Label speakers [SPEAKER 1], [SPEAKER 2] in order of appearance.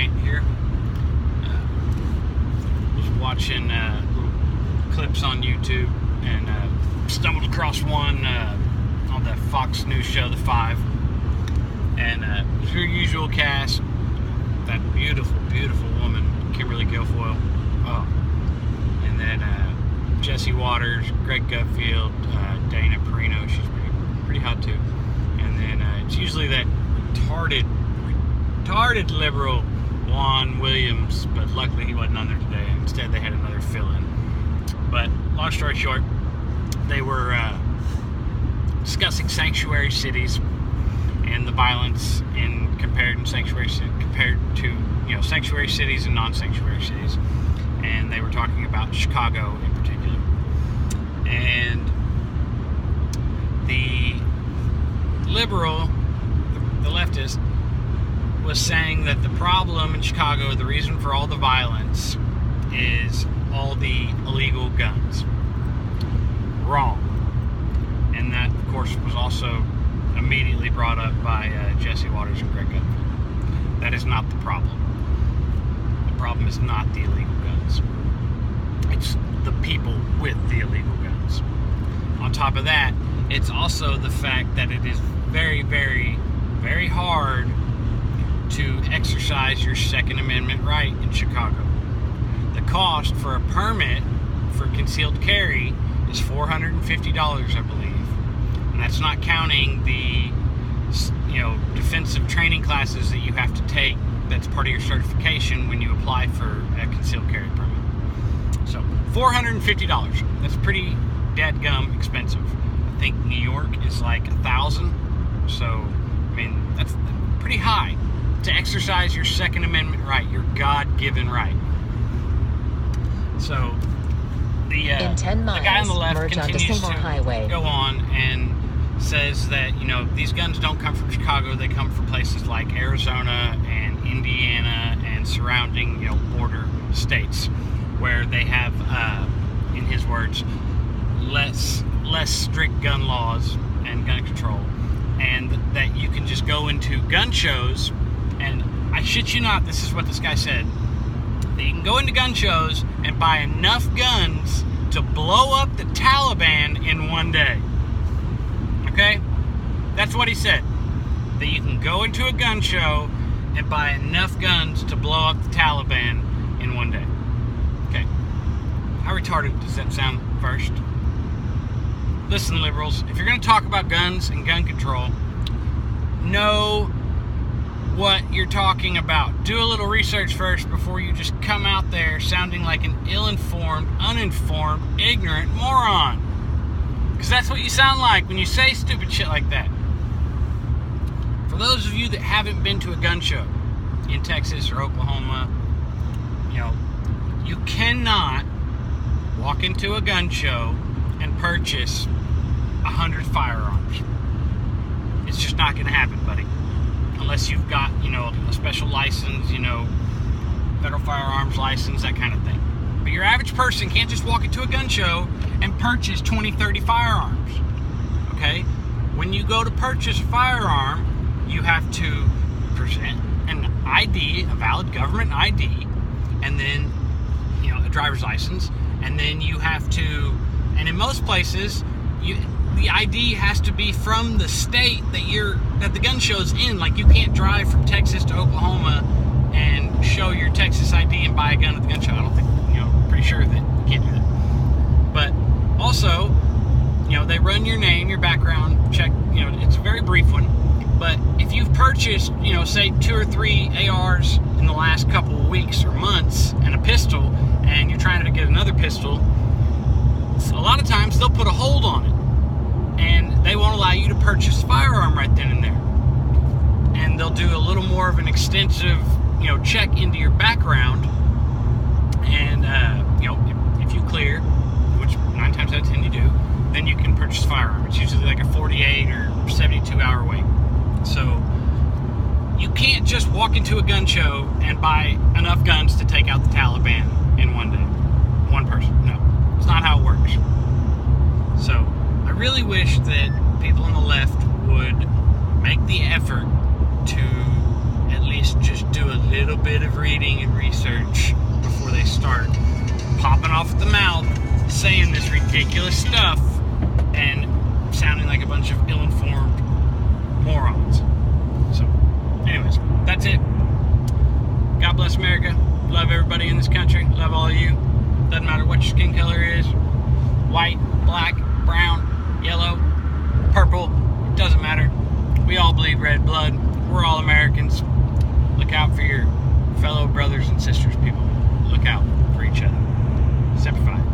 [SPEAKER 1] rant here. Was watching little clips on YouTube and stumbled across one on the Fox News show, The Five. And it was your usual cast. That beautiful, beautiful woman, Kimberly Guilfoyle. Oh. And then Jesse Waters, Greg Gutfield, Dana Perino. She's pretty hot too. And then it's usually that retarded liberal Juan Williams, but luckily he wasn't on there today. Instead, they had another fill-in. But long story short, they were discussing sanctuary cities and the violence compared to sanctuary cities and non-sanctuary cities. And they were talking about Chicago in particular. And the liberal, the leftist, was saying that the problem in Chicago, the reason for all the violence, is all the illegal guns. Wrong. And that, of course, was also immediately brought up by Jesse Waters and Greg Gutfield. That is not the problem. The problem is not the illegal guns. It's the people with the illegal guns. On top of that, it's also the fact that it is very, very, very hard to exercise your Second Amendment right in Chicago. The cost for a permit for concealed carry is $450, I believe. And that's not counting the, defensive training classes that you have to take. That's part of your certification when you apply for a concealed carry permit. So, $450. That's pretty dadgum expensive. I think New York is like $1,000. So, I mean, that's pretty high to exercise your Second Amendment right, your God-given right. So,
[SPEAKER 2] in 10 miles,
[SPEAKER 1] the guy on the left
[SPEAKER 2] merge onto
[SPEAKER 1] continues
[SPEAKER 2] Seymour
[SPEAKER 1] to
[SPEAKER 2] Highway.
[SPEAKER 1] go on and says that, these guns don't come from Chicago, they come from places like Arizona and Indiana and surrounding, border states where they have, in his words, less strict gun laws and gun control, and that you can just go into gun shows, and I shit you not, this is what this guy said, that you can go into gun shows and buy enough guns to blow up the Taliban in one day. Okay? That's what he said. That you can go into a gun show and buy enough guns to blow up the Taliban in one day. Okay. How retarded does that sound first? Listen, liberals, if you're going to talk about guns and gun control, know what you're talking about. Do a little research first before you just come out there sounding like an ill-informed, uninformed, ignorant moron. Because that's what you sound like when you say stupid shit like that. For those of you that haven't been to a gun show in Texas or Oklahoma, you cannot walk into a gun show and purchase 100 firearms. It's just not going to happen, buddy. Unless you've got, a special license, federal firearms license, that kind of thing. But your average person can't just walk into a gun show and purchase 20, 30 firearms. Okay? When you go to purchase a firearm, you have to present an ID, a valid government ID, and then, a driver's license, and then you have to, and in most places, the ID has to be from the state that the gun show's in. Like, you can't drive from Texas to Oklahoma and show your Texas ID and buy a gun at the gun show. I don't think, pretty sure that you can't do that. But also, they run your name, your background check, it's a very brief one. But if you've purchased, say 2 or 3 ARs in the last couple of weeks or months and a pistol, and you're trying to get another pistol, a lot of times they'll put a hold on it. And they won't allow you to purchase a firearm right then and there. And they'll do a little more of an extensive, check into your background. And, if you clear, which 9 times out of 10 you do, then you can purchase a firearm. It's usually like a 48 or 72 hour wait. So, you can't just walk into a gun show and buy enough guns to take out the Taliban in one day. One person. No. It's not how it works. So, I really wish that people on the left would make the effort to at least just do a little bit of reading and research before they start popping off at the mouth, saying this ridiculous stuff, and sounding like a bunch of ill-informed morons. So, anyways, that's it. God bless America. Love everybody in this country. Love all of you. Doesn't matter what your skin color is. White, black, brown, yellow, purple. Doesn't matter. We all bleed red blood. We're all Americans. Look out for your fellow brothers and sisters, people. Look out for each other. Semper Fi.